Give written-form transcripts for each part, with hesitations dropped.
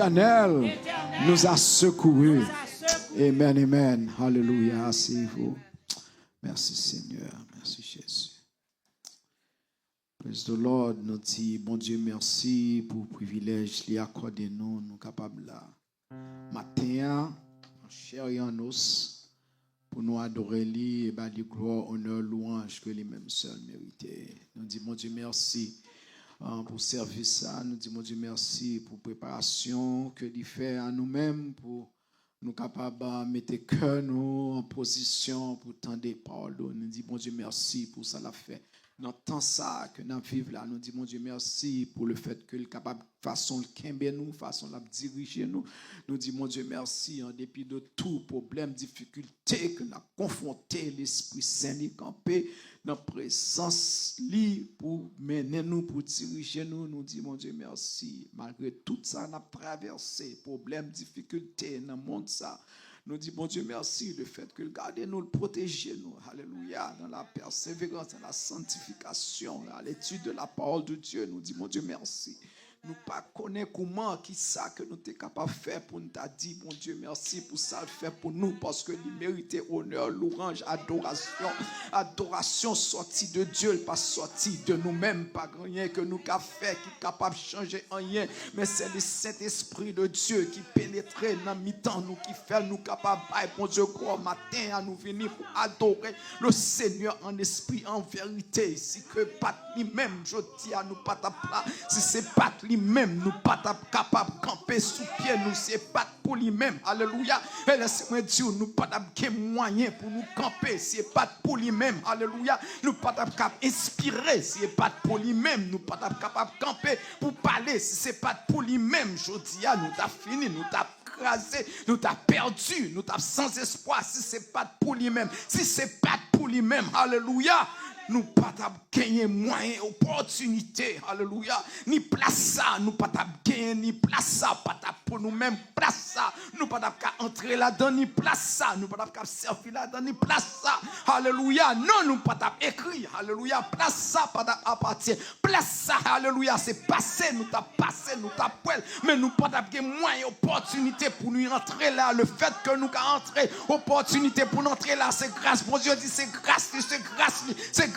l'Éternel nous a secourus. Amen, amen. Alléluia. Asseyez-vous. Merci Seigneur. Merci Jésus. Praise the Lord. Nous disons, bon Dieu, merci pour le privilège qu'il a accordé nous, nous capables là. Matin, en chair et en os, pour nous adorer lui et bah, du gloire, honneur, louange que lui-même seul méritait. Nous disons, mon Dieu, merci pour service ça. Nous disons, mon Dieu, merci pour préparation que lui fait à nous-mêmes pour nous capables de mettre cœur nous en position pour tendre des paroles. Nous disons, mon Dieu, merci pour ça l'a fait. Dans temps ça que nous vivons là, nous disons, mon Dieu, merci pour le fait que le capable façon le camber nous, façon la diriger nous. Nous disons, mon Dieu, merci en dépit de tout problème, difficulté que nous avons confronté, l'Esprit Saint nous campé dans la présence li pour mener nous, pour diriger nous. Nous disons, mon Dieu, merci. Malgré tout ça, nous avons traversé, problème, difficulté dans le monde ça. Nous disons, bon Dieu, merci le fait que le garder nous, le protéger nous. Alléluia. Dans la persévérance, dans la sanctification, à l'étude de la parole de Dieu. Nous disons, mon Dieu, merci. Nous pas connaître comment, qui ça que nous sommes capables de faire pour nous dire, bon Dieu, merci pour ça, le fait pour nous, parce que nous méritons honneur, louange, adoration. Adoration sortie de Dieu, pas sortie de nous-mêmes, pas rien que nous avons fait, qui est capable de changer rien, mais c'est le Saint-Esprit de Dieu qui pénètre dans mi-temps, nous, qui fait nous capables, bon Dieu, gros matin, à nous venir pour adorer le Seigneur en esprit, en vérité. Si que pas lui-même, je dis à nous pas ta place, si c'est pas lui-même, nous pas capable de camper sous pied, nous c'est pas pour lui-même. Alléluia. Et laissez-moi dire, nous pas de moyen pour nous camper, c'est pas pour lui-même. Alléluia. Nous pas capable inspirer, c'est pas pour lui-même. Nous pas capable de camper pour parler, si c'est pas pour lui-même. Je dis à nous t'a fini, nous t'a crasé, nous t'a perdu, nous t'a sans espoir, si c'est pas pour lui-même. Si c'est pas pour lui-même. Alléluia. Nous pas gagner moyen, opportunité, alléluia, ni place ça, nous pas gagner ni place ça, pas pour nous-mêmes place ça, nous pas entrer là-dedans ni place ça, nous pas servir là-dedans ni place ça, alléluia, non, nous pas écrit, alléluia, place ça, pas appartient, place ça, alléluia, c'est passé, nous t'a passé, nous t'a poil, mais nous pas gagner moyen, opportunité pour nous entrer là, le fait que nous entrer, opportunité pour nous entrer là, c'est grâce, bon Dieu dit, c'est grâce, c'est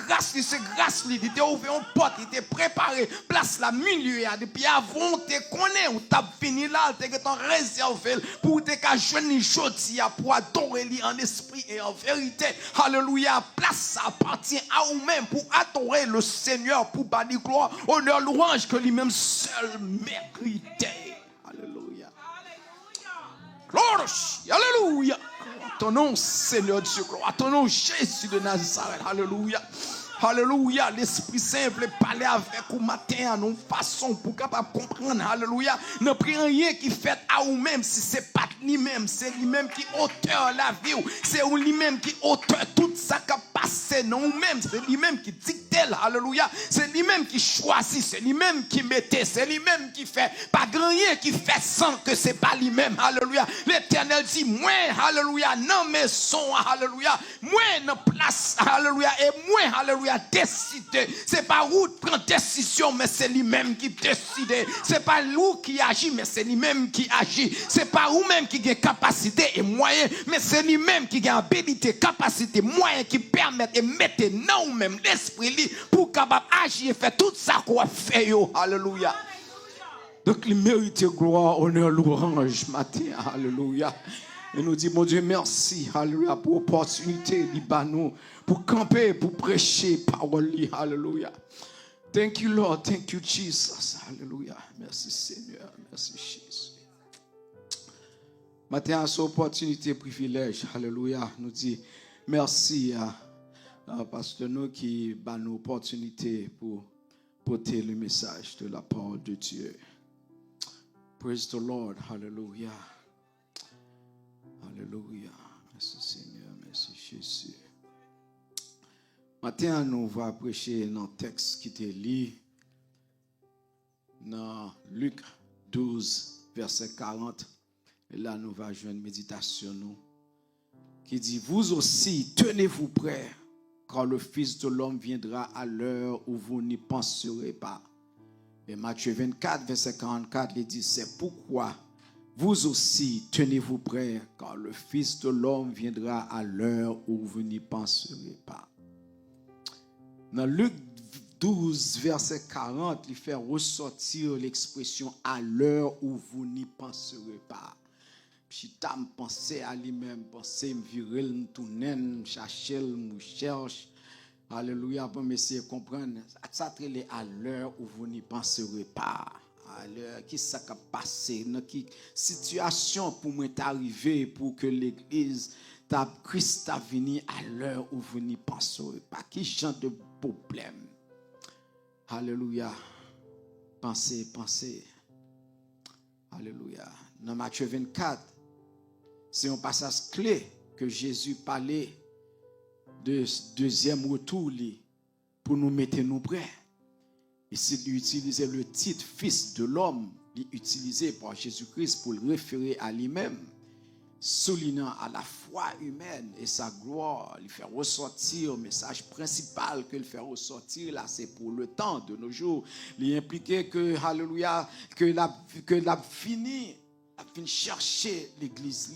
grâce, il était ouvert une porte, il était préparé, place la milieu, depuis avant, tu connais, ou tu as fini là, tu es réservé pour te joindre jeudi pour adorer lui en esprit et en vérité. Alléluia, place ça appartient à vous-même pour adorer le Seigneur, pour bâtir gloire, honneur, louange que lui-même seul méritait. Alléluia. Gloire, alléluia. Ton nom, Seigneur Dieu, gloire à ton nom, Jésus de Nazareth. Alléluia. Alléluia. L'Esprit Saint veut parler avec vous matin à nos façons pour capable comprendre. Alléluia. Ne prenez rien qui fait à vous-même si c'est pas lui-même. C'est lui-même qui auteur la vie. C'est lui-même qui auteur tout ça qui a passé. Non, même. C'est lui-même qui dicte. Alléluia. C'est lui-même qui choisit. C'est lui-même qui mettait. C'est lui-même qui fait. Pas grand rien qui fait sans que c'est pas lui-même. Alléluia. L'Éternel dit, moi, alléluia, non mais son, alléluia, moi, non place, alléluia, et moi, alléluia, décider. C'est pas où prend décision, mais c'est lui-même qui décide. C'est pas lui qui agit, mais c'est lui-même qui agit. C'est pas vous-même qui a capacité et moyen, mais c'est lui-même qui a habilité, capacité, moyen qui permet et mette non vous-même l'esprit pour capable agir et faire tout ça qu'on fait. Alléluia. Donc il mérite gloire, honneur, louange matin. Alléluia. Et nous disons, mon Dieu, merci, alléluia, pour l'opportunité, Libanon, pour camper, pour prêcher, parole, alléluia. Thank you, Lord, thank you, Jesus, alléluia. Merci, Seigneur, merci, Jésus. Matin, à cette opportunité, privilège, alléluia, nous disons, merci à pasteur nous qui a une opportunité pour porter le message de la parole de Dieu. Praise the Lord, hallelujah. Alléluia. Merci Seigneur, merci Jésus. Maintenant, nous allons prêcher dans le texte qui est lu dans Luc 12, verset 40. Et là, nous allons jouer une méditation qui dit, vous aussi, tenez-vous prêts, car le Fils de l'homme viendra à l'heure où vous n'y penserez pas. Et Matthieu 24, verset 44, il dit, c'est pourquoi Vous aussi, tenez-vous prêts, car le Fils de l'homme viendra à l'heure où vous n'y penserez pas. Dans Luc 12, verset 40, il fait ressortir l'expression « à l'heure où vous n'y penserez pas ». Si tu pensé à lui-même, pensé, me virer, me tourner, me chercher, me cherche. Alléluia, pour m'essayer de comprendre. Ça c'est à l'heure où vous n'y penserez pas. À l'heure, qui ça qui a passé, dans quelle situation pour moi t'arriver pour que l'église, Christ a venu à l'heure où vous n'y penserez pas. Qui genre de problème? Alléluia. Pensez. Alléluia. Dans Matthieu 24, c'est un passage clé que Jésus parlait de deuxième retour pour nous mettre nous prêts. Et s'il utilisait le titre Fils de l'homme, il utilisé par Jésus-Christ pour le référer à lui-même, soulignant à la foi humaine et sa gloire, il fait ressortir le message principal qu'il fait ressortir là, c'est pour le temps de nos jours. Il impliquait que, alléluia, que la fini chercher l'église.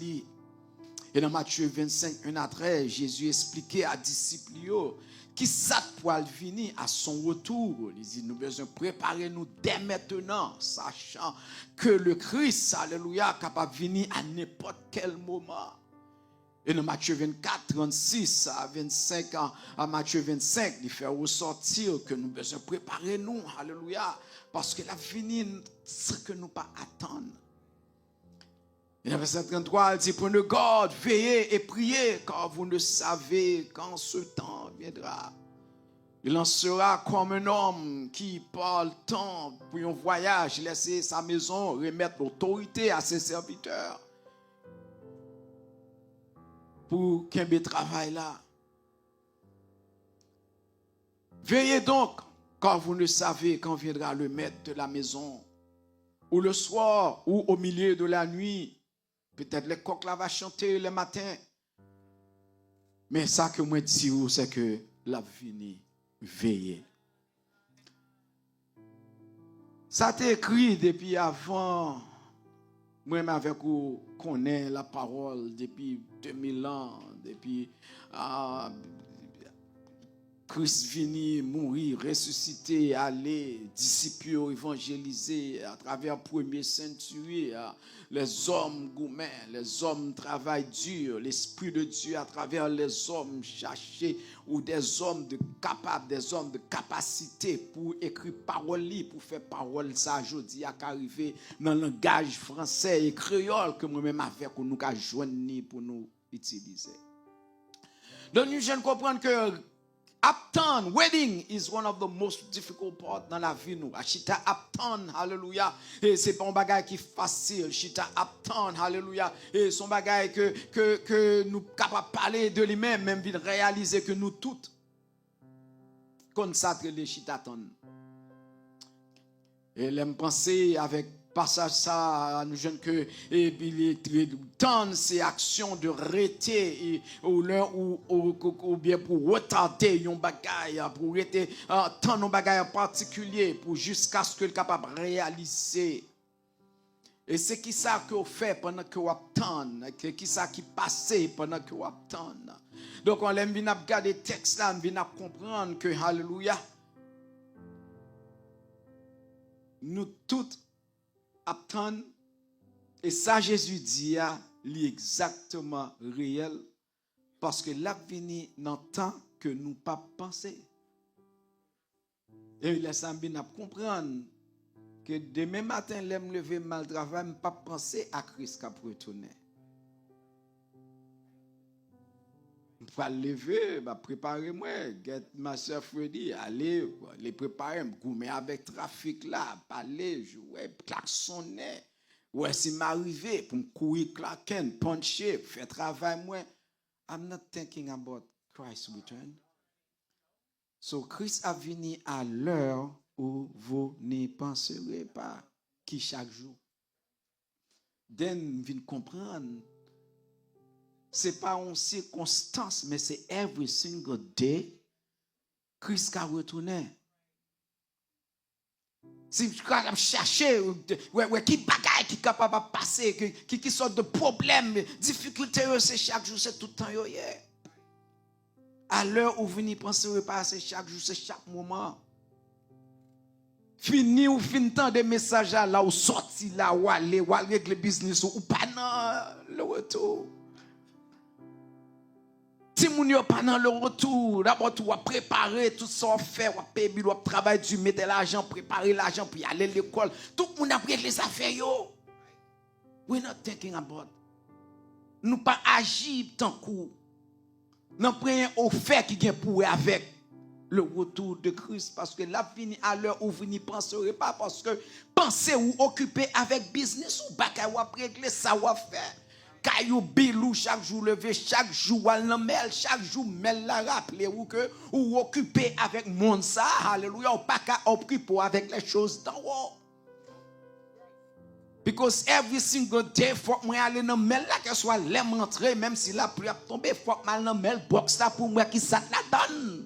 Et dans Matthieu 25, 1 à 13, Jésus expliquait à disciples qui ça pour venir à son retour. Il dit, nous devons préparer nous dès maintenant, sachant que le Christ, alléluia, est capable de venir à n'importe quel moment. Et dans Matthieu 24, 36 à 25, à Matthieu 25, il fait ressortir que nous devons préparer nous, alléluia, parce que la venir, c'est que nous pas attendre. Et dans verset 33, il dit, prenez garde, veillez et priez, car vous ne savez quand ce temps viendra. Il en sera comme un homme qui, par le temps, pour un voyage, laisser sa maison, remettre l'autorité à ses serviteurs. Pour qu'il y ait travail là. Veillez donc, car vous ne savez quand viendra le maître de la maison, ou le soir, ou au milieu de la nuit. Peut-être les coqs là va chanter le matin. Mais ça que moi dis, c'est que la vie veiller. Ça t'est écrit depuis avant. Moi-même avec vous connais la parole depuis 2000 ans, depuis Christ venu, mourir, ressusciter, aller, disciples, évangéliser à travers le premier century, les hommes gourmands, les hommes travail dur, l'Esprit de Dieu à travers les hommes cherchés ou des hommes de capables, des hommes de capacité pour écrire parole, pour faire parole, ça aujourd'hui à arriver dans le langage français et créole que moi-même avec nous avons joindre pour nous utiliser. Donc nous jeunes comprendre que Uptown, wedding is one of the most difficult parts dans la vie nous. Chita uptown, hallelujah. Et c'est pas un bagage qui est facile. Chita uptown, hallelujah. Et son bagage que nous capables de parler de lui-même, même de réaliser que nous toutes consacrons les chita town. Et l'aime penser avec passage ça à nous jeunes que et puis tant ces actions de rester ou bien pour retarder un bagage pour rester tant un bagage particulier pour jusqu'à ce que le capable réaliser. Et c'est qui ça que vous fait pendant que vous attendez, qui ça qui passe pendant que vous attendez. Donc on l'aime bien regarder le texte là, on vient comprendre que alléluia nous toutes attendre et ça Jésus dit est exactement réel parce que l'avenir n'entend que nous pas penser et laisse bien comprendre que demain matin l'aime lever mal travail pas penser à Christ qui retourner va lever va préparer moi get ma soeur Freddy aller les préparer me avec trafic là parler jouer klaxonner ouais si m'arriver pour me courir claquer puncher faire travail moi I'm not thinking about Christ's return. So Christ a venu à l'heure où vous n'y penserez pas qui chaque jour then vient comprendre c'est pas une circonstance, mais c'est every single day Christ a retourné. Si je chercher qui bagaille qui est capable de passer, qui sort de problèmes, difficultés, c'est chaque jour, c'est tout le temps. À l'heure où vous venez penser repas, c'est chaque jour, c'est chaque moment. Fini ou fin temps des messages là, ou sorti là, ou aller régler le business, ou pas dans le retour. Si vous n'avez pas dans le retour, d'abord tu vas préparer tout ça, on fait, on payer, on travailler, tu mets l'argent, préparer l'argent, puis aller à l'école. Tout le monde a pris les affaires. We're not thinking about. Nous pas agir tant coup. Nous prenons au fait qui vient pour avec le retour de Christ. Parce que la fini à l'heure où vous n'y penserez pas. Parce que pensez ou occuper avec business ou pas qu'à régler ça ou faire. Caillou bilou chaque jour levé, chaque jour al mel, chaque jour mel la rappeler ou que ou occupé avec monde ça, alléluia, ou pas qu'à occuper avec les choses d'en haut. Because every single day, faut que moi aller dans mel là, que soit l'aime entrer, même si la pluie a tombé, faut que moi dans mel box là pour moi qui ça la donne.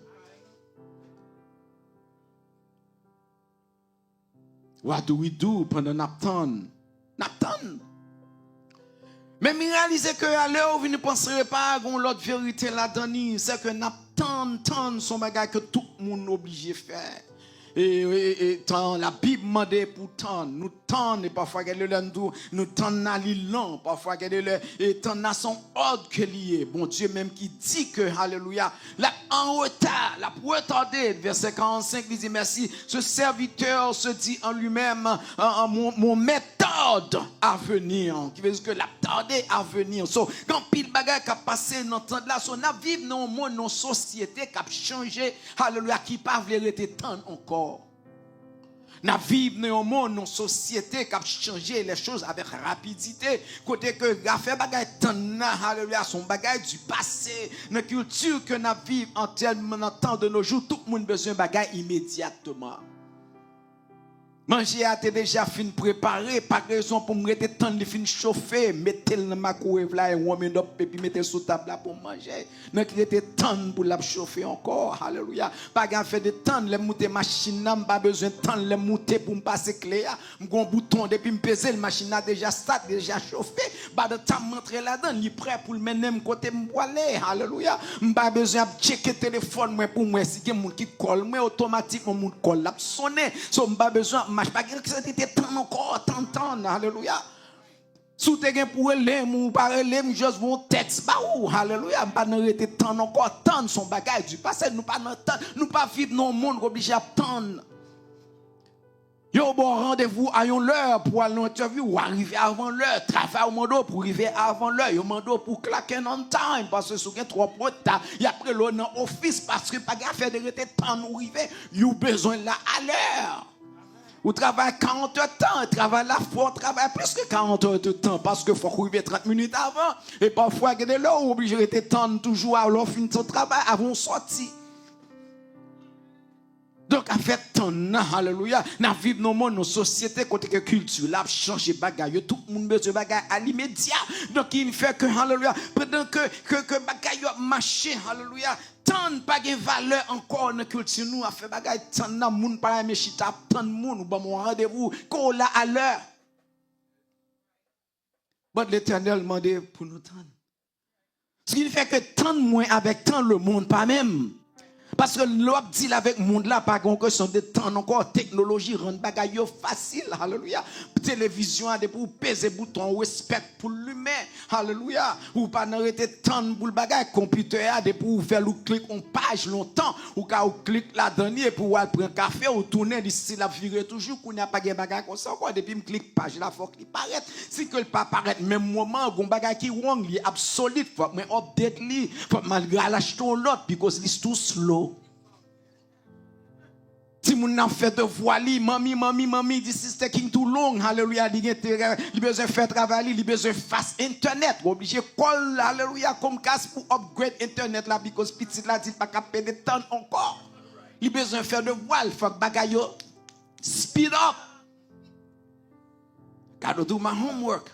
What do we do pendant Napton? Mais me réaliser que à l'heure où vous ne penserez pas à l'autre vérité là-dedans, c'est que Napton son bagage que tout le monde est obligé de faire. Et tant la Bible demande pour tant, nous tant et parfois nous tant na lent, parfois et tant na son ordre que lié. Bon Dieu même qui dit que alléluia, la en retard, la retardé, verset 45 il dit merci, ce serviteur se dit en lui-même mon méthode à venir, qui veut dire que la tardé à venir. So quand pile bagage qui a passé dans temps là, so n'a vivre dans un monde, dans société qui a changé, alléluia, qui pas veut rester tant encore. Nous vivons dans un monde, dans une société qui a changé les choses avec rapidité. Côté que la fait bagay alléluia, son bagay du passé, dans culture que nous vivons en temps de nos jours, tout le monde a besoin de bagay immédiatement. Manger a été déjà fin préparé, pas raison pour me rester temps de fin chauffer, mettez le microwave là et warm it up et puis mettez sous table là pour manger. Donc il était temps pour la chauffer encore. Alléluia. Pas gain fait de temps les monter machine là, pas besoin de temps les monter pour me passer clé là. M'gon bouton depuis me peser, la machine a déjà start, déjà chauffé. Pas de temps m'entrer là-dedans, il prêt pour le mener côté m'boiler. Alléluia. Pas besoin de checker téléphone moi pour moi si quelqu'un qui colle moi automatiquement mon colle là sonner. So pas besoin pas que c'était tant encore tant alléluia sous te gen pour les ou pas les juste vont texte ba ou alléluia pas n'en rester tant encore tant son bagage du passé nous pas dans temps nous pas vivre dans un monde obligé à attendre yo bon rendez-vous à une heure pour aller interview ou arriver avant l'heure travail au mando pour arriver avant l'heure yo mando pour claquer on time parce que sous gen trop retard y après l'on dans office parce que pas faire de rester temps nous arriver you besoin là à l'heure. Ou travaille 40 heures de temps, travaille la fois, travaille plus que 40 heures de temps parce qu'il faut arriver 30 minutes avant. Et parfois, il y a des gens obligés de attendre toujours à leur fin de son travail avant de sortir. Donc, à faire temps, alléluia, nous vivons dans monde, nos sociétés, côté que culture, là, changer bagaille, tout le monde besoin bagaille à l'immédiat. Donc, il fait que, alléluia, pendant que bagaille marché, alléluia, tant pas de valeur encore dans la culture, nous, à faire bagaille, tant de monde pas aimer chita, tant de monde, ou bon, mon rendez-vous, qu'on l'a à l'heure. Bon, l'Éternel demandé pour nous tant. Ce qui fait que tant de moins avec tant le monde, pas même. Parce que l'on dit avec le monde là, pas qu'on question de temps encore, technologie rend bagaille facile, alléluia. Télévision a des pour peser bouton, respect pour l'humain, alléluia. Ou pas n'arrêter temps pour le bagaille, computer a des pour faire le clic en page longtemps, ou quand on clique là dernier pour aller prendre café ou tourner d'ici la virer toujours qu'on n'a pas de bagaille comme ça encore depuis me clique page là faut qu'il paraît. Si que le pas paraît même moment, gon bagaille qui wrong, li absolute, faut mais update li, faut malgré l'acheter l'autre because it's too slow. Si mon n'a fait de voile, mami, this is taking too long, alléluia, il besoin faire travail, il besoin fast internet, obligé call, alléluia, comme casse pour upgrade internet là, because petit là, il pas capable de temps encore. Il besoin faire de voile, faut que bagaille speed up. Gotta do my homework.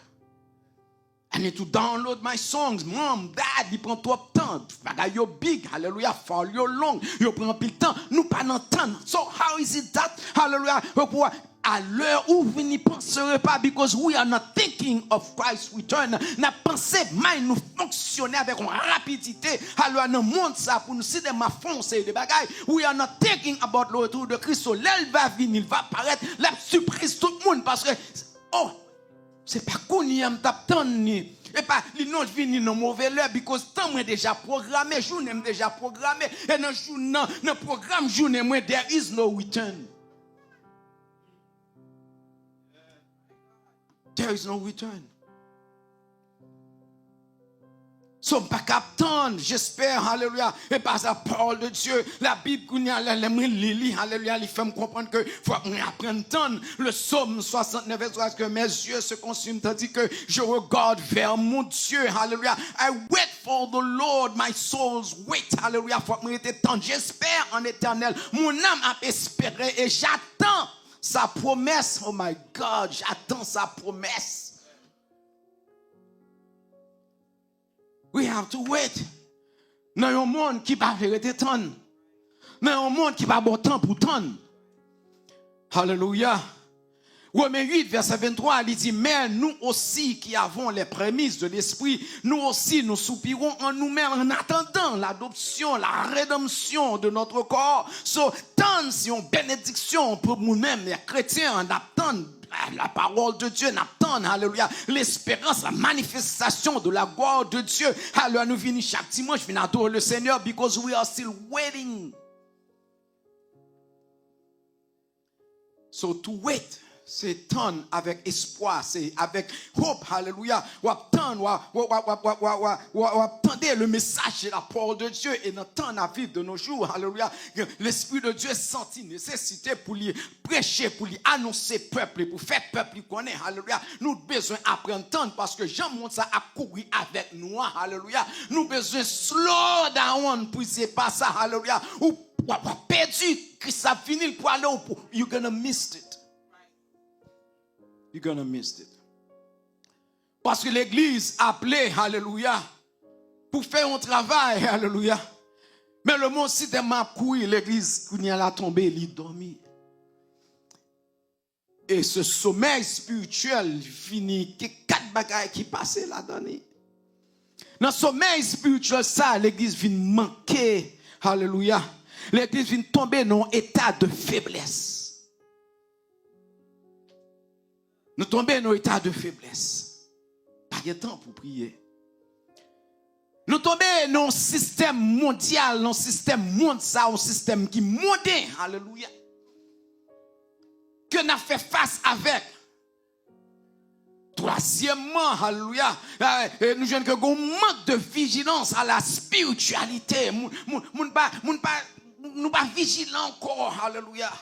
I need to download my songs. Mom, dad, il prend trop de temps. Bagaille big, hallelujah, fall yo long. Yo prend pile temps. Nous pas dans temps. So how is it that, hallelujah, pour à l'heure où vous n'y penserez pas, because we are not thinking of Christ's return. N'a pensé mal nous fonctionner avec une rapidité. Alors nous montre ça pour nous si de ma foncer de bagaille. We are not thinking about le retour de Christ. L'elle va venir, il va apparaître, la surprise tout le monde parce que oh, c'est pas qu'on y a ni et pas les non venir dans mauvais l'heure because temps moi déjà programmé, journée déjà programmé et dans programme journée moi there is no return. There is no return. So, pas qu'attendre, j'espère, alléluia, et par la parole de Dieu, la Bible, alléluia, il fait me comprendre que faut apprendre à attendre. Le psaume 69, verset que mes yeux se consument, tandis que je regarde vers mon Dieu, alléluia. I wait for the Lord, my soul's wait, alléluia, faut que je tendre. J'espère en éternel, mon âme a espéré et j'attends sa promesse. Oh my God, j'attends sa promesse. We have to wait. Dans un monde qui va vérité tant. Dans un monde qui va bon temps pour tant. Alléluia. Romains 8, verset 23, il dit, mais nous aussi qui avons les prémices de l'esprit, nous aussi nous soupirons en nous-mêmes en attendant l'adoption, la rédemption de notre corps. So, tant si on bénédiction pour nous-mêmes, les chrétiens, en attendant la parole de Dieu, n'attend, alléluia, l'espérance, la manifestation de la gloire de Dieu. Alléluia, nous venons chaque dimanche, venons adorer le Seigneur because we are still waiting. So to wait, c'est tendre avec espoir, c'est avec hope, alléluia. Ou attendre le message de la parole de Dieu et notre temps à vivre de nos jours, alléluia. L'Esprit de Dieu sentit nécessité pour lui prêcher, pour lui annoncer peuple, pour faire peuple connaître, alléluia. Nous besoin apprendre temps parce que Jean montre ça à courir avec nous, alléluia. Nous besoin slow down pour c'est pas ça, alléluia. Ou perdu, que ça finit pour aller au bout, you're gonna miss it. You're gonna miss it. Parce que l'église appelée, alléluia, pour faire un travail, alléluia. Mais le monde si tellement courir, l'église, quand il a tombé, il dormi. Et ce sommeil spirituel finit, que 4 bagailles qui passaient là-dedans. Dans ce sommeil spirituel, ça, l'église vient manquer, alléluia. L'église vient tomber dans un état de faiblesse. Nous tombons dans un état de faiblesse. Pas de temps pour prier. Nous tombons dans un système mondial, dans un système mondial, un système qui monte, alléluia. Que nous avons fait face avec. Troisièmement, alléluia, nous jeunes que nous manque de vigilance à la spiritualité. Nous pas vigilants encore, alléluia.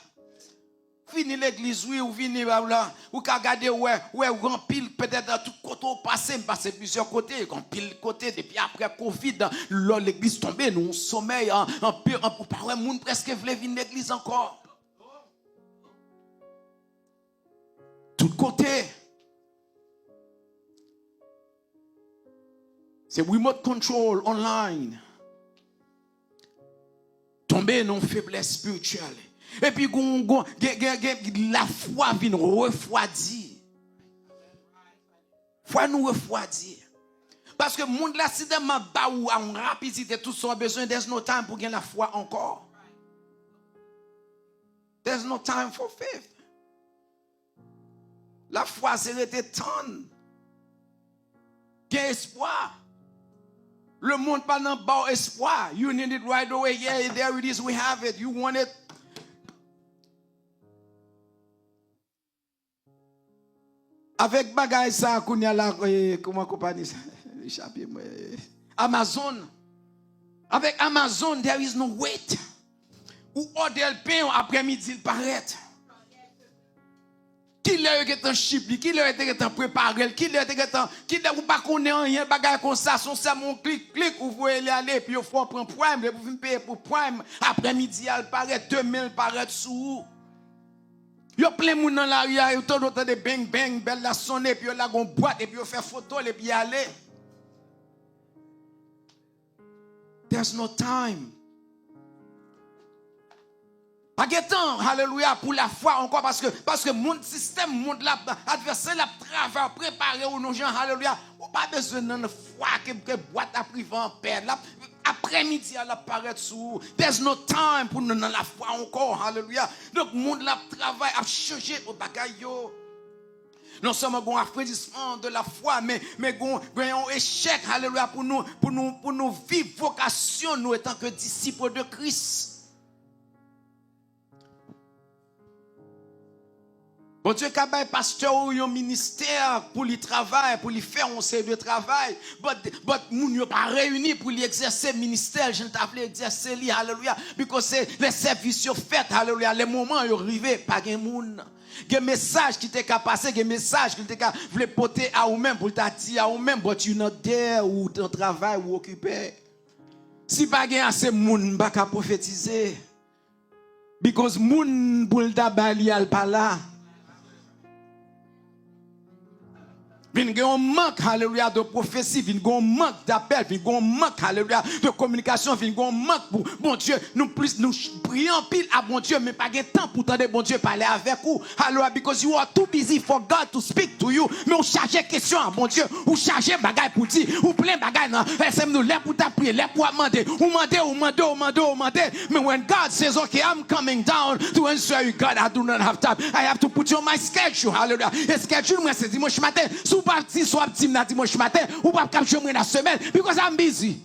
Fini l'église, oui, ou vini là, ou qu'à regarder, ouais, remplir peut-être dans tout côté passer plusieurs côtés, remplir côté, depuis après Covid, l'église tombée, nous, sommeil, en parler, moun presque voulait venir l'église encore. Tout côté. C'est remote control online. Tomber dans une faiblesse spirituelle. Et puis, la foi vient refroidir. Foi nous refroidir. Parce que le monde là, si demain, ou en rapidité, tout ça a besoin, there's no time pour gagner la foi encore. There's no time for faith. La foi, c'est rester tendre. Gain espoir. Le monde pas dans bas espoir. You need it right away. Yeah, there it is. We have it. You want it. Avec bagay ça qu'on y a là, comment compagnie ça? Échappé moi. Amazon. Avec Amazon, there is no wait. Ou order le pain après-midi il paraît. Qui leur est en chip, qui leur est en préparé, qui leur est ou pas connaît rien bagay comme ça, son mon clic ou vous allez aller puis il faut prendre prime, vous venez payer pour prime après-midi il paraît 2000 paraît sous. Yo plein moun dans la rue, yo tout autant de bang bang, belle la sonner puis yo la gon boîte et puis yo fait photo et puis aller. There's no time. Pas de temps, alléluia, pour la foi encore, parce que mon système, mon adversaire, la travail, préparé ou non, gens, alléluia. Ou pas besoin de foi que boîte à privé en paix. Après-midi, elle apparaît sous. There's no time pour nous dans la foi encore, alléluia. Donc, monde la travail a changé au bagaille. Non seulement un affaiblissement de la foi, mais un échec, alléluia, pour nous vivre vocation, nous étant que disciples de Christ. Bon Dieu, quand un pasteur ou un ministère pour lui travailler, pour lui faire un série de travail, but moun yo pas réunis pour lui exercer le ministère, je ne t'avais exercer lui, alléluia, parce que les services sont faits, alléluia, les moments yo arrivé, pas gen moun. Gen message qui t'est passé, gen message qui t'est voulait porter à ou même pour t'a dire à ou même, but you not there ou ton travail ou occupé. Si pas gen assez moun, pas qu'à prophétiser. Because moun pour d'abali al pas là. Vin un manque, alléluia, de prophétie, vin un manque d'appel, vin un manque, alléluia, de communication, vin un manque pour, bon Dieu, nous prions pile à bon Dieu, mais pas de temps pour tendre bon Dieu parler avec vous. Alléluia, because you are too busy for God to speak to you. Mais on charge question à bon Dieu, ou charge bagay pour dire, ou plein bagay, non, laissez-nous l'air pour t'appuyer, l'air pour demander, ou demander. Mais when God says, okay, I'm coming down to answer you, God, I do not have time. I have to put you on my schedule, hallelujah. Et schedule, moi, c'est dimanche matin, parti soit petit dimanche matin ou pas capturer la semaine because I'm busy.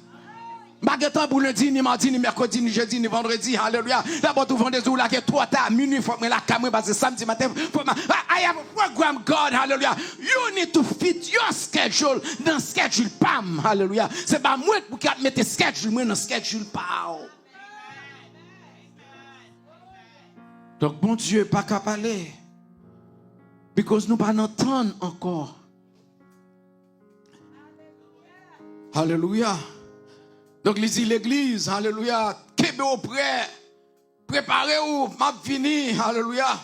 Pas de temps pour lundi ni mardi ni mercredi ni jeudi ni vendredi. Alléluia. D'abord tout vendredi ou là que 3 tard minuit faut me la caméra parce que samedi matin I have a program God. Hallelujah. You need to fit your schedule dans schedule pam. Hallelujah. C'est pas moi pour mettre schedule moi dans schedule pas. Donc bon Dieu pas capable because nous pas n'entendre encore. Alléluia. Donc, il dit l'église, alléluia, qu'est-ce au prêt, préparez-vous, m'a fini, alléluia.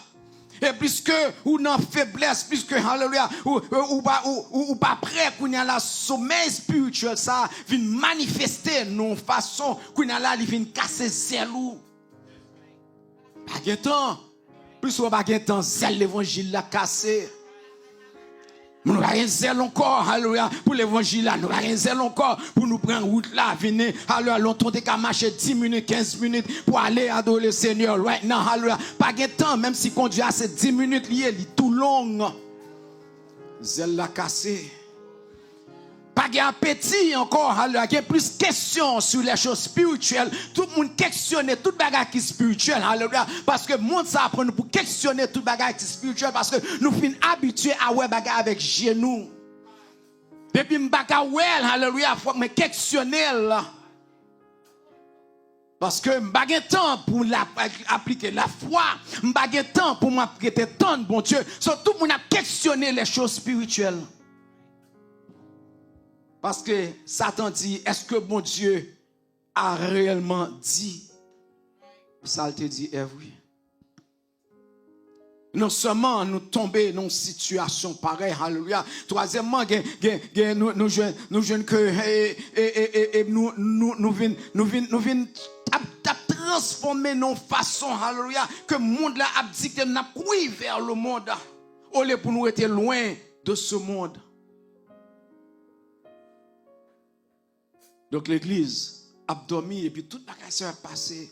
Et puisque ou dans faiblesse, puisque, alléluia, ou pas prêt, qu'on y a la sommeil spirituel, ça, vient manifester nos façons, qu'on y a là, il vient casser zèle ou. Pas de temps. Plus ou pas de temps, zèle l'évangile l'a cassé. Nous n'avons rien zèle encore, alléluia, pour l'évangile là. Nous n'avons rien zèle encore pour nous prendre route là, venir, alléluia, longtemps qu'à marcher 10 minutes, 15 minutes pour aller adorer le Seigneur. Right now, alléluia. Pas de temps, même si conduire à ces 10 minutes liées, il est tout long. Zèle l'a cassé. Pas d'appétit encore, alléluia. Il y a plus de questions sur les choses spirituelles. Tout le monde questionne tout bagage qui est spirituel, alléluia. Parce que le monde ça apprend pour questionner tout bagage qui est spirituel. Parce que nous sommes habitués à ouais bagage avec genoux. Depuis m'baka ouais, alléluia, faut me questionner là. Parce que m'bagé temps pour appliquer la foi, m'bagé temps pour m'apprêter temps, bon Dieu. Surtout tout le monde a questionné les choses spirituelles. Parce que Satan dit, est-ce que mon Dieu a réellement dit? Ça te dit, oui. Non seulement nous tomber dans une situation pareille, alléluia. Troisièmement, nous jeunes que nous venons transformer nos façons, alléluia, que le monde là a dit que nous avons couru vers le monde, au lieu pour nous être loin de ce monde. Donc l'église a dormi et puis toute la question est passée.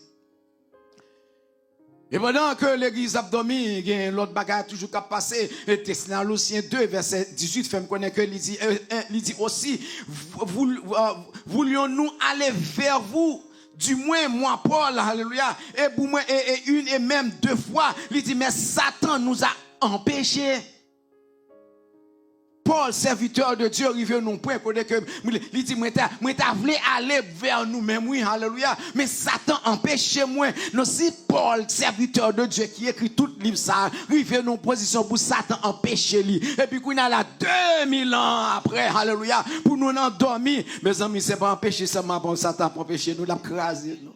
Et pendant que l'église a dormi, il y a l'autre bagage toujours qui a passé. Et Thessaloniciens 2, verset 18, fait me connaître que il dit aussi, voulions-nous aller vers vous, du moins moi Paul, alléluia, et pour moi, et une et même 2 fois, il dit, mais Satan nous a empêchés. Paul, serviteur de Dieu, arrivé non point, que il dit, moi, voulais aller vers nous, même oui, alléluia, mais Satan empêche moi. Non, si Paul, serviteur de Dieu, qui écrit tout le livre, ça, arrivé non position pour Satan empêcher lui. Et puis, qu'on a là 2000 ans après, alléluia, pour nous endormir. Mes amis, c'est pas empêcher seulement pour Satan pour empêcher nous, l'apcraser, non.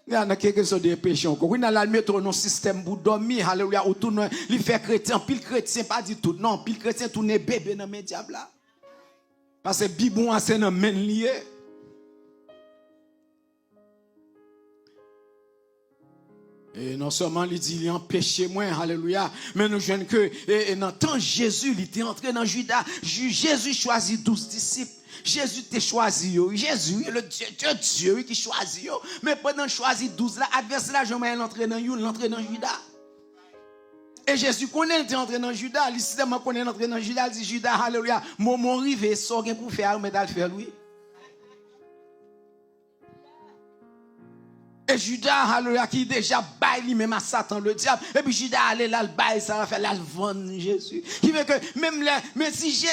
Il y a quelque chose de péché encore. Il y a la mettre dans système pour dormir, alléluia, ou tout il fait chrétien, pile chrétien pas dit tout, non, pile chrétien tourne bébé dans mes diables là. Parce que bibon c'est dans main lié. Et non seulement il dit, il empêché moi, alléluia, mais nous jeunes que, et dans le temps Jésus, il était entré dans Juda. Jésus choisit 12 disciples. Jésus t'a choisi, Jésus, le Dieu qui choisit, mais pendant choisi 12 là, adversaire là, jamais l'entrée dans Juda. Et Jésus connaît l'entrée entré dans Juda, il sait comment connaît l'entrée dans Juda, il dit Juda, alléluia, mon rivé, ça rien pour faire, mais d'aller faire lui. Et Judas, alléluia, qui déjà baille lui-même à Satan, le diable. Et puis Judas allait là, le baille, ça va faire là, le vendre Jésus. Qui veut que, même là, mais si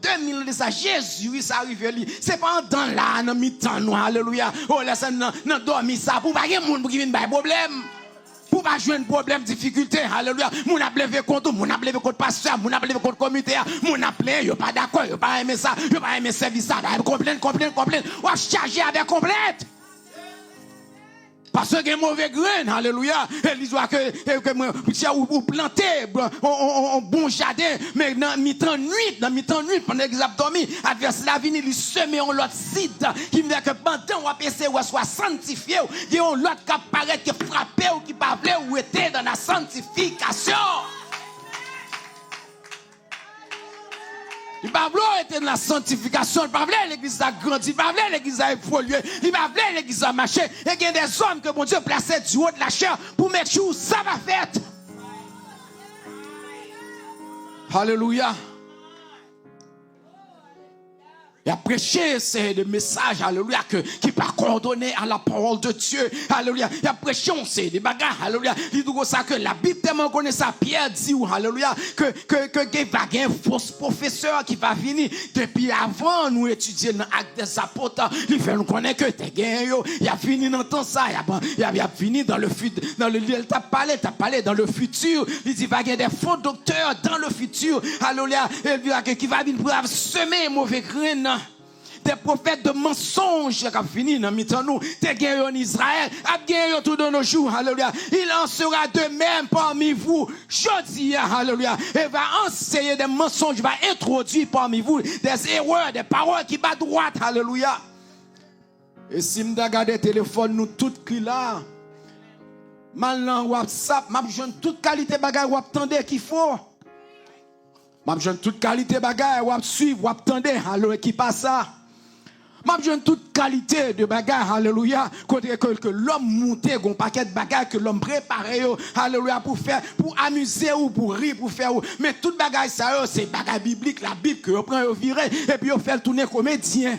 2000 ans de ça, Jésus, ça arrive lui. C'est pas dans là, dans mi-temps, nous, alléluia. Oh, là, ça, non, dormi ça, pour pas qu'il y ait monde qui vienne bailler problème. Pour pas jouer un problème, difficulté, alléluia. Moun a levé contre, moun a levé contre pasteur, moun a levé contre comité, moun a plein, yo pas d'accord, yo pas aimé ça, yo pas aimé service ça, complainte. Ou a chargé avec complainte. Parce que y a mauvais grain, alléluia. Et l'histoire que ou planter un bon jardin, mais dans mi-temps nuit, pendant qu'ils ont dormi, adversaire la vini, il semer en l'autre site, qui me dit que pendant on essayer ou soit sanctifié, il y a l'autre qui apparaît, qui frappé ou qui parlait ou était dans la sanctification. Il va vouloir être dans la sanctification, il va vouloir l'église a grandi, il va vouloir l'église a évolué, il va vouloir l'église a marché. Et il y a des hommes que mon Dieu plaçait du haut de la chair pour mettre jour, ça va faire. Alléluia. Il a prêché c'est des messages, alléluia, qui pas coordonné à la parole de Dieu, alléluia. Il a prêché, on sait, des bagarres, alléluia. Il dit ça que la Bible tellement connaît ça, Pierre dit, alléluia, que il va y avoir un faux professeur qui va venir depuis avant nous étudier dans l'acte des apôtres. Il fait nous connaître que t'es gagné, il a fini dans temps ça, il a fini dans le futur, il t'a parlé dans le futur. Il dit, il va y avoir des faux docteurs dans le futur, alléluia. Il dit, qui va venir pour semer mauvais graines. Des prophètes de mensonges qui ont fini dans mi-temps nous, des guerriers en Israël, des guerriers tout dans nos jours, alléluia. Il en sera de même parmi vous, jeudi, alléluia. Et va enseigner des mensonges, va introduire parmi vous des erreurs, des paroles qui battent droite, alléluia. Et si nous regardons le téléphone, nous toutes qui là, maintenant WhatsApp, m'a besoin toute qualité bagage ou attendez qu'il faut. M'a besoin toute qualité bagage ou suivre ou attendez, alléluia, qui passe ça. M'a besoin toute qualité de bagarre, alléluia, que l'homme monte, un paquet de bagarre que l'homme préparé, alléluia, pour faire, pour amuser ou pour rire, pour faire, mais toute bagarre ça, c'est bagarre biblique, la Bible que vous prenez, vous virez, et puis vous faites tourner comédien.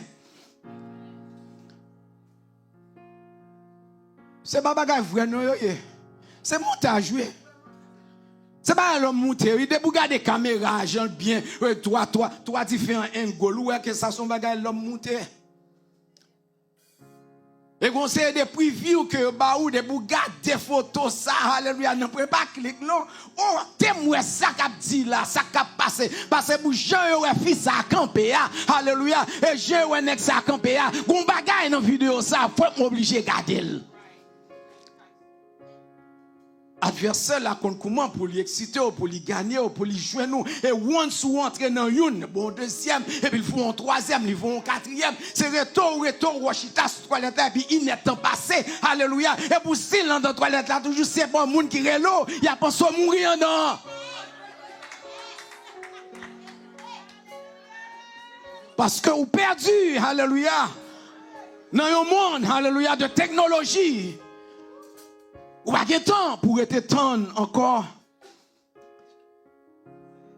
C'est pas bagarre vrai, non, c'est montage, oui. C'est pas l'homme monté, il débouga des caméras, genre bien, toi différents angles, ouais, que ça son bagarre l'homme monté. Et qu'on sait des previews que bah ou des bougas des photos ça alléluia ne peut pas cliquer non. Oh témoin ça qu'a dit là, ça qu'a passé parce que pour Jean aurait fils à camper alléluia et Jean ouais nèg ça camper gon bagaille dans vidéo ça faut m'obliger garder. Adversaire là comment pour lui exciter pour lui gagner pour lui jouer nous et once ou entrer dans une bon deuxième et puis ils font un troisième ils vont un quatrième c'est retour washita sur toilette et puis il n'est temps passé alléluia et pour s'il dans la toilette là toujours c'est bon monde qui relo il y a pas soit mourir non parce que vous perdu alléluia dans un monde alléluia de technologie. Ou pas de temps pour être temps encore.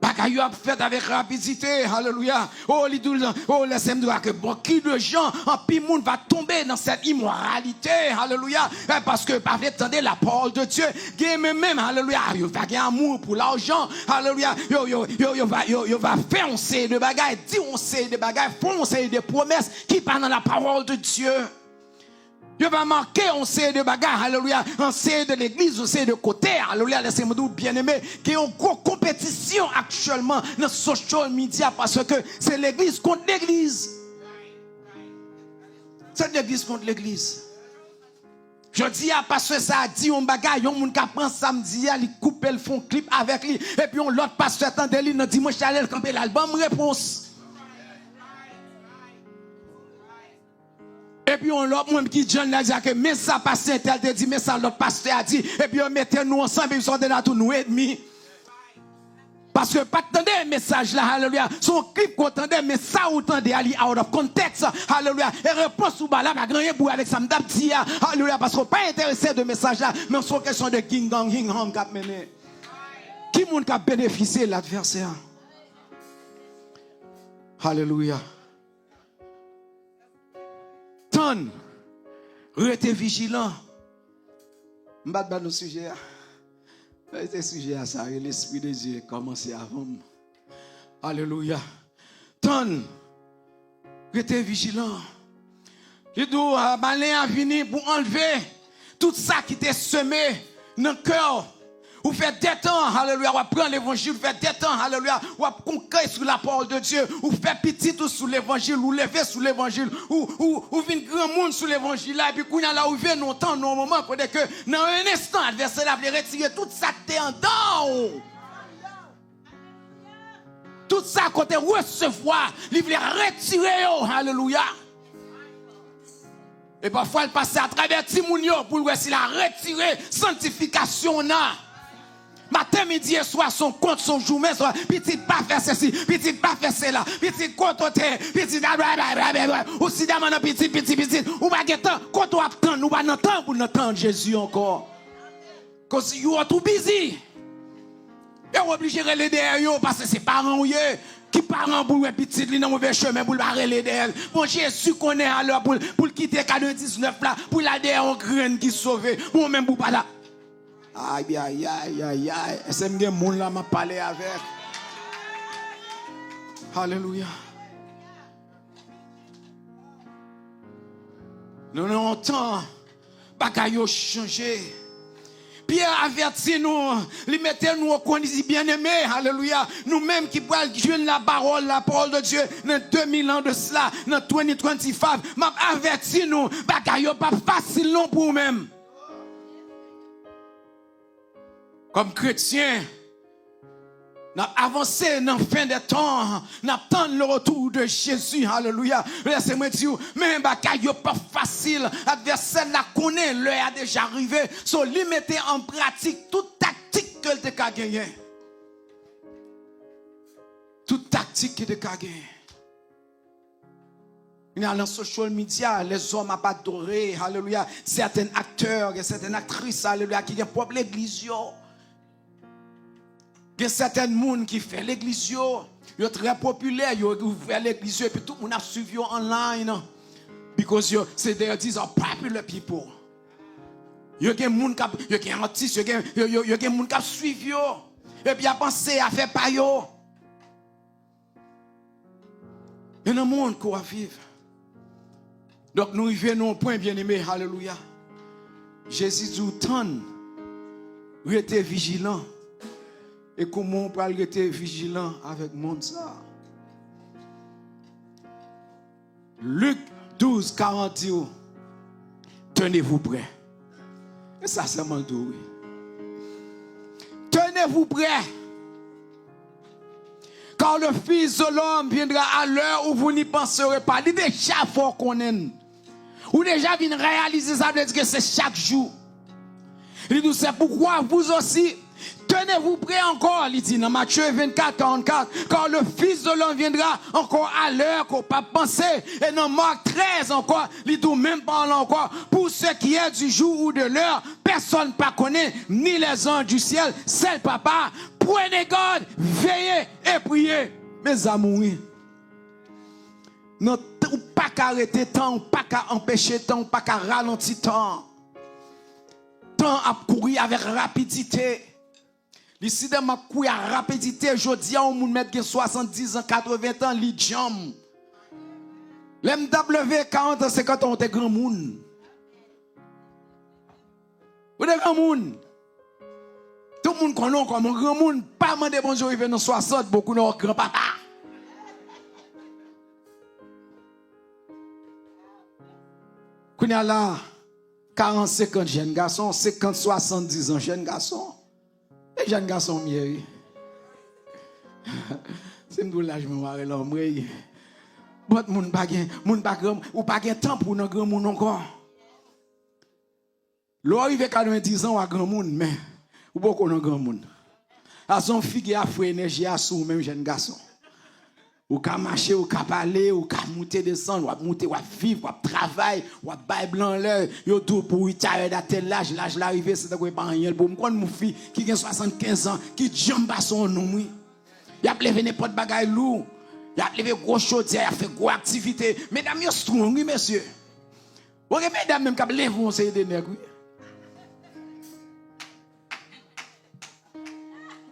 Bagaille a fait avec rapidité. Alléluia. Oh, laissez-moi dire que beaucoup de gens, en pis monde va tomber dans cette immoralité. Alléluia. Parce que par attendez la parole de Dieu. Même, alléluia. Il va gagner amour pour l'argent. Alléluia. Il va faire on sait de bagaille, dire on sait de bagaille, on sait des promesses qui parlent dans la parole de Dieu. Je vais marquer, on sait de bagarre, alléluia, on sait de l'église, on sait de côté, alléluia, laissez-moi dire bien aimé, qu'il y a une grosse compétition actuellement dans les social media parce que c'est l'église contre l'église. C'est l'église contre l'église. Je dis à pasteur ça a dit on bagaille, on moun ka prend samedi, il coupe le fond clip avec lui et puis on l'autre pasteur attendait lui dans dimanche aller camper l'album réponse. Et Et puis on l'autre monde qui John a dit que mais ça pasteur tel te dit mais ça l'autre pasteur a dit et puis on mettait nous ensemble et ils sont dans tout nous ennemis. Parce que pas attendez un message là, alléluia. Son clip qu'on entendait, mais ça ou entendez aller out of context, alléluia. Et réponse ou là, pas grand pour avec ça me dit, alléluia. Parce qu'on pas intéressé de message là, mais c'est une question de king gang, hing hang cap mené. Qui monde qui a bénéficié de l'adversaire? Alléluia. Ton, restez vigilant. M'bat nos sujets. Ce sujet à ça, l'Esprit de Dieu a commencé avant. Alléluia. Ton, restez vigilant. Il doit malin à venir pour enlever tout ça qui t'est semé dans le cœur. Vous faites des temps, alléluia, vous prendre l'évangile, vous faites des temps, alléluia, vous conquérir sur la parole de Dieu, vous faites petit tout sur l'évangile, vous levez sur l'évangile, vous venez grand monde sur l'évangile là, et puis quand il y a là où vient nos temps, nos moments, que dans un instant, l'adversaire a retirer tout ça qui est en dedans. Tout ça côté recevoir, il veut retirer, alléluia. Et parfois, il passe à travers Timounio pour voir s'il a retiré sanctification là. Matin, midi et soir, son compte, son jour, mais petit pas faire ceci, petit pas faire cela, petit compte, petit aussi d'amant, petit, ou pas de temps, quand on attend, nous pas de temps pour n'entendre Jésus encore. Because you are too busy. Et on est obligé de les derrière parce que c'est parents ou qui parents pour un petit, li dans mauvais chemin pour le les derrière. Bon Jésus connaît alors pour quitter 19 là, pour la derrière en graine qui sauve. Bon même pour pas là. Aïe, aïe, aïe, aïe, aïe. Est-ce que moun là m'a parlé avec? Alléluia. Nous n'avons temps, bagaille a changé. Pierre avertit nous, lui mettez nous au condition bien aimé, alléluia. Nous-mêmes qui pouvons jouer la parole de Dieu dans 2000 ans de cela, dans 2025, m'a averti nous, bagaille pas facile non pour nous-mêmes. Comme chrétien, nous avancé dans la fin des temps, nous attendons le retour de Jésus, alléluia. Laissez-moi dire, mais bagaille pas facile, l'adversaire la connaît, l'heure a déjà arrivé, so lui mettez en pratique toute tactique que tu as gagné. Toute tactique que tu as gagné. Dans les social media, les hommes ont adoré, alléluia, certains acteurs, certaines actrices, alléluia, qui ont propre l'église. Il y a certains gens qui font l'église, ils sont très populaires, ils ont ouvert l'église, et puis tout le monde a suivi online. Because c'est des popular people. Il y a des gens qui sont artistes, il y a des gens qui suivent, et puis ils ont pensé à faire pas yo. Il y a un monde qui va vivre. Donc nous arrivons au point bien aimé, alléluia. Jésus dit, ton, restez vigilant. Et comment on peut rester vigilant avec le monde ça? Luc 12, 40 dit, tenez-vous prêts. Et ça c'est mon doué. Tenez-vous prêts. Car le Fils de l'homme viendra à l'heure où vous n'y penserez pas. Il est déjà fort qu'on est. Ou déjà vient réaliser ça, veut dire que c'est chaque jour. Il dit, c'est pourquoi vous aussi, tenez-vous prêts encore, il dit dans Matthieu 24, 44, car le Fils de l'homme viendra encore à l'heure qu'on pas pensé. Et dans Marc 13 encore, il dit même parlant encore, pour ce qui est du jour ou de l'heure, personne ne connaît, ni les anges du ciel, c'est le Papa. Prenez garde, veillez et priez. Mes amours, non, pas qu'à arrêter temps, pas qu'à empêcher temps, pas qu'à ralentir temps. Temps à courir avec rapidité. Ici, dans ma courir à rapidité, je dis à un monde qui a 70 ans, 80 ans, li jam. L'MW 40 ans, 50 ans, t'es grand monde. Vous êtes grand monde. Tout le monde connaît comme un grand monde. Pas demander bonjour, il vient dans 60, beaucoup de grand-papa. Quand il y a là, 40, 50 jeunes garçons, 50, 70 ans jeunes garçons. Les jeunes garçons mieux. C'est me l'âge me voir l'homme. But moun pa gen ou pa gen temps pour nan grand moun encore. L'on arrive 90 ans à grand moun mais ou pas qu'on grand moun. A son fille a fou énergie à sou même jeune garçon. Ou ka marcher, ou ka parler, ou ka monter descendre, ou monter, ou vivre, ou travailler, ou bailler blanc l'air, yo tout pour retirer da tel l'âge l'arrivée c'est quoi pas rien pour me connait mon fille qui a 75 ans qui jambe à son nom. Il a levé n'importe bagaille lourd. Il a levé gros chaudière, il a fait gros activité. Mesdames, yo strong, oui, monsieur. Ou mesdames même qui levé on c'est des nègres.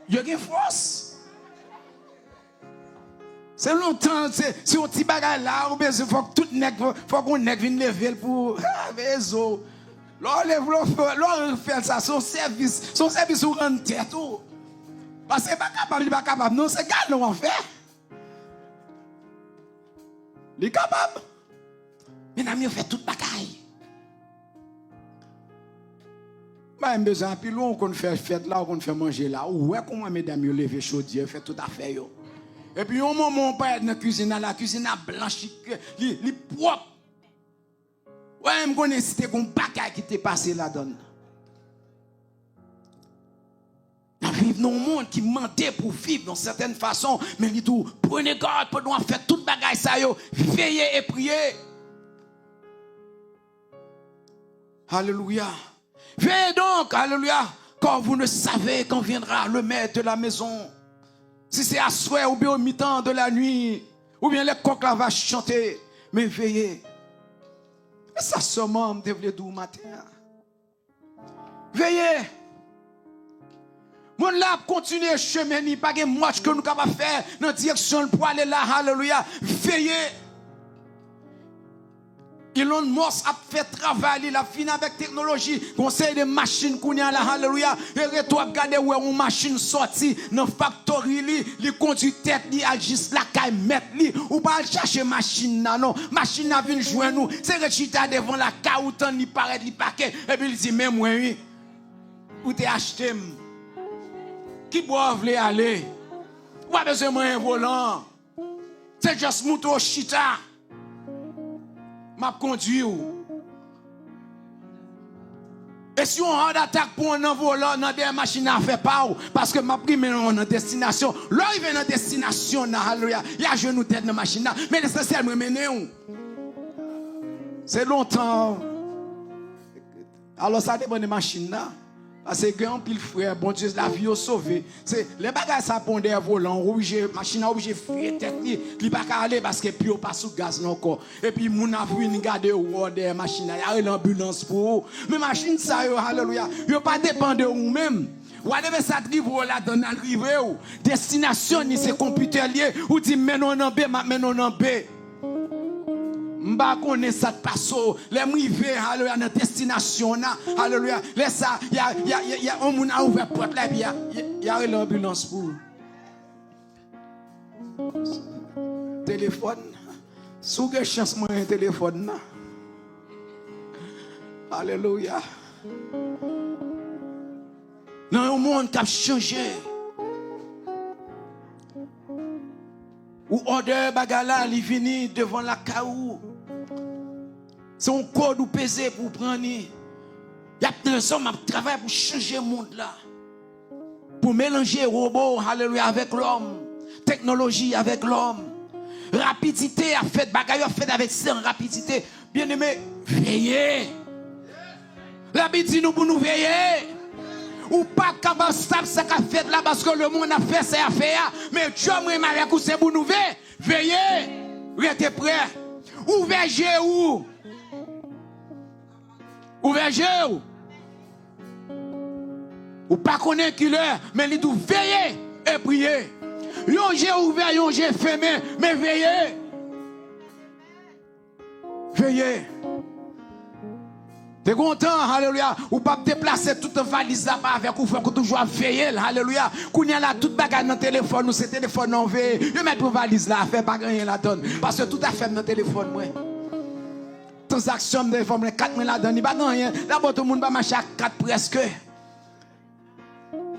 Yo gen force. C'est longtemps, si on petit bagage là, ou bien faut que tout nègre, faut qu'on nègre vienne lever pour bezo. L'on fait ça son service ou rendre tête tout. Parce que il pas capable, non, c'est gars non en fait. Il est capable. Mesdames, il fait toute bagaille. Bah, besoin puis on qu'on fait fête là, on fait manger là. Ouais, comment mesdames yo lever chaudière, fait toute affaire yo. Et puis au moment on pas dans la cuisine a blanchi, li propre. Ouais, me connais si t'es gon bagaille qui t'est passé là-dedans. On vit dans un monde qui mentait pour vivre d'une certaine façon, mais il dit prenez garde pour nous faire toute bagaille ça yo, veillez et priez. Alléluia. Veillez donc, alléluia, quand vous ne savez quand viendra le maître de la maison. Si c'est à soir ou bien au mi-temps de la nuit, ou bien les coqs là va chanter, mais veillez. Et ça seulement me devait dire matin. Veillez. Mon là continuer chemin, ni pas de marche que nous capable faire dans la direction pour aller là, alléluia. Veillez. Elon Musk a fait travail, il a fini avec technologie, conseil de machines qu'on a là, alléluia. Et retour regarder où une machine sortie dans factory li conduit tête li a juste la caille mettre li ou pas chercher machine là non, machine là vient joindre nous, c'est rechita devant la caille ou tant ni paraît li paquet et puis il dit même oui. Ou t'es acheté qui boivent les aller. Ou pas besoin un volant. C'est juste moto chita. M'a conduit ou. Et si on a d'attaque pour un volant dans des machines à faire pas ou parce que m'a pris maintenant dans destination. Là il vient dans destination na alléluia. Il y a genou tête dans machine là, mais l'essentiel me mener ou. C'est longtemps. Alors ça dépend de machine là. Parce que grand pile frère, bon Dieu, la vie au sauvé. C'est les bagages ça pondent volant, obligé machine obligé frère tête li pas aller parce que puis on passe sous gaz encore. Et puis mon a vu garder des machine, il y a l'ambulance pour. Mais machine ça yo alléluia, yo pas dépend de vous même. Ou devez ça driver là dans arriver ou destination ni c'est computer lié ou dit maintenant en B, maintenant en B. M'ba connaît ça passe les m'rivé alléluia dans destination là alléluia laisse ça y a un moun a ouvert porte là puis y a l'ambulance pour téléphone sous que chance moi un téléphone là alléluia dans un monde qui a changé ou order bagala li vini devant la caou. C'est un code ou pesé pour prendre. Il y a des hommes qui travaillent pour changer le monde là. Pour mélanger robot, alléluia, avec l'homme. Technologie avec l'homme. Rapidité a fait bagaille, a fait avec cette rapidité. Bien aimé, veillez. La Bible dit nous pour nous veiller. Ou pas capable de savoir ce qu'a fait là parce que le monde a fait ses affaires. Mais Dieu m'a avec vous, c'est pour nous veiller. Veillez. Restez prêts. Ouvrez où? Ouvrez où? Ou pas connaître qui l'heure, mais il dit veillez et priez. Yon j'ai ouvert, yon j'ai fermé, mais veillez. Veillez. T'es content, alléluia. Ou pas déplacer toute valise là-bas avec ou faut toujours veiller, alléluia. Qu'on y a là toute bagarre dans le téléphone, ou c'est téléphone non veille. Je mets pour valise là, fait pas rien la donne. Parce que tout a fait dans le téléphone, moi. Transaction de téléphone, 4 000 la donne, il pas rien. D'abord tout le monde va marcher à 4 presque.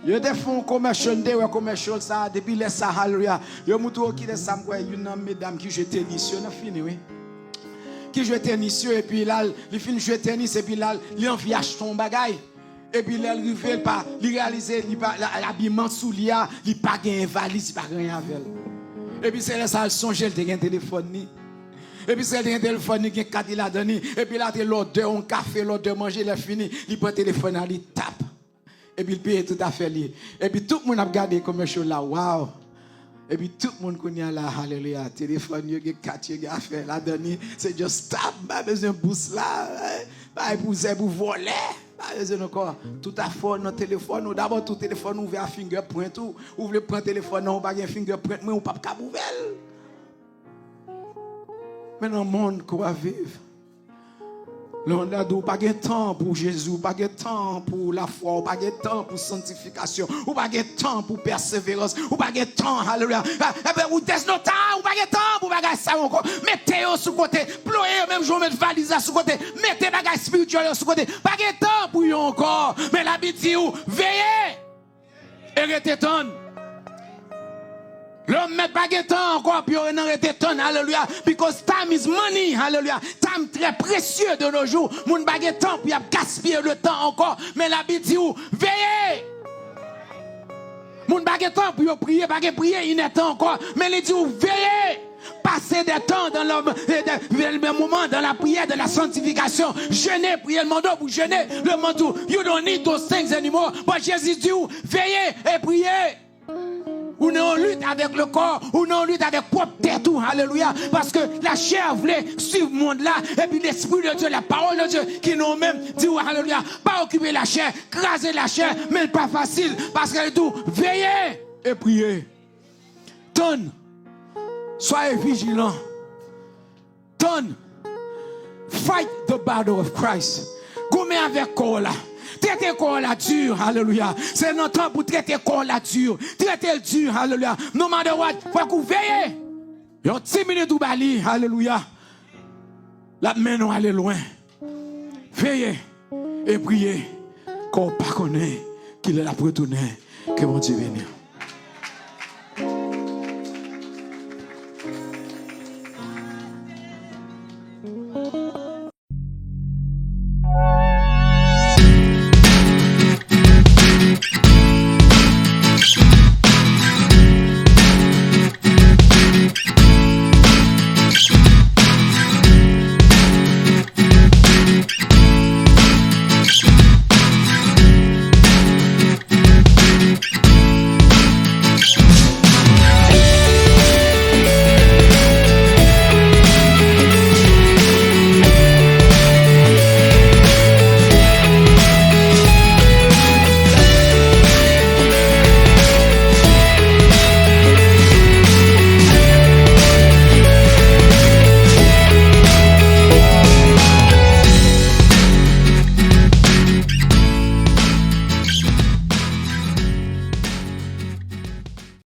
Yo te font commercial de commercial ça depuis les ça hallelujah. Yo moutou qui de ça moi une mesdames qui joue tennis, on a fini oui. Qui joue tennis et puis là, il finit jouer tennis et puis là, il envie acheter son bagage. Et puis là, il arrive pas, il réalise l'habillement sous l'IA, il pas gain valise, il pas rien avec. Et puis c'est là ça le songe, il te gain téléphone ni. Et puis c'est le téléphone qui est cadé là-dedans. Et puis là, tu as l'odeur, on café, l'odeur manger, il est fini. Il prend le téléphone, il tape. Et puis il paye tout à fait. Et puis tout le monde a regardé comme chose là. Waouh! Et puis tout le monde connaît là, alléluia. Téléphone, il y a 4 affaires là-dedans. C'est juste tap, pas besoin de boost là. Pas besoin de voler. Pas besoin encore. Tout à fait, notre téléphone. D'abord, tout téléphone ouvert à fingerprint. Ou vous voulez prendre le téléphone, on va pas fingerprint, mais on ne peut pas ouvrir. Mais dans le monde qu'on va vivre, on n'a pas de temps pour Jésus, pas de temps pour la foi, pas de temps pour sanctification, ou pas de temps pour persévérance, ou pas de temps, alléluia. Ou there's no time, ou pas de temps pour bagager ça encore. Mettez-le sous côté, ployez même jour mettre valise sous côté, mettez bagages spirituels sous côté, pas de temps pour y encore. Mais la Bible dit, veillez et restez temps. L'homme met pas de temps encore, puis on arrête temps, alléluia. Because time is money, alléluia. Time très précieux de nos jours. Moun pas de temps, puis a gaspillé le temps encore. Mais la Bible dit, veillez. Moun pas de temps, puis prier, pas de prier, il n'est temps encore. Mais il dit, veillez. Passez des temps dans le moment, dans la prière, dans la sanctification. Jeûnez, priez le manteau pour jeûner. Le manteau, you don't need those things anymore. But Jésus dit, veillez et priez. Ou non en lutte avec le corps, ou non en lutte avec propre tête, alléluia. Parce que la chair voulait suivre le monde là, et puis l'esprit de Dieu, la parole de Dieu, qui nous même dit, alléluia, pas occuper la chair, craser la chair, mais pas facile, parce qu'elle dit, veillez et priez. Tonne, soyez vigilants. Tonne, fight the battle of Christ. Gommez avec corps là. Traitez corps là dur, alléluia. C'est notre temps pour traiter corps là dur. Traitez le dur, alléluia. No matter what, faut que vous veillez. Yon 10 minutes ou bali, alléluia. La main nous aller loin. Veillez et priez. Qu'on pas connaît qu'il est là pour retourner. Que mon Dieu bénisse.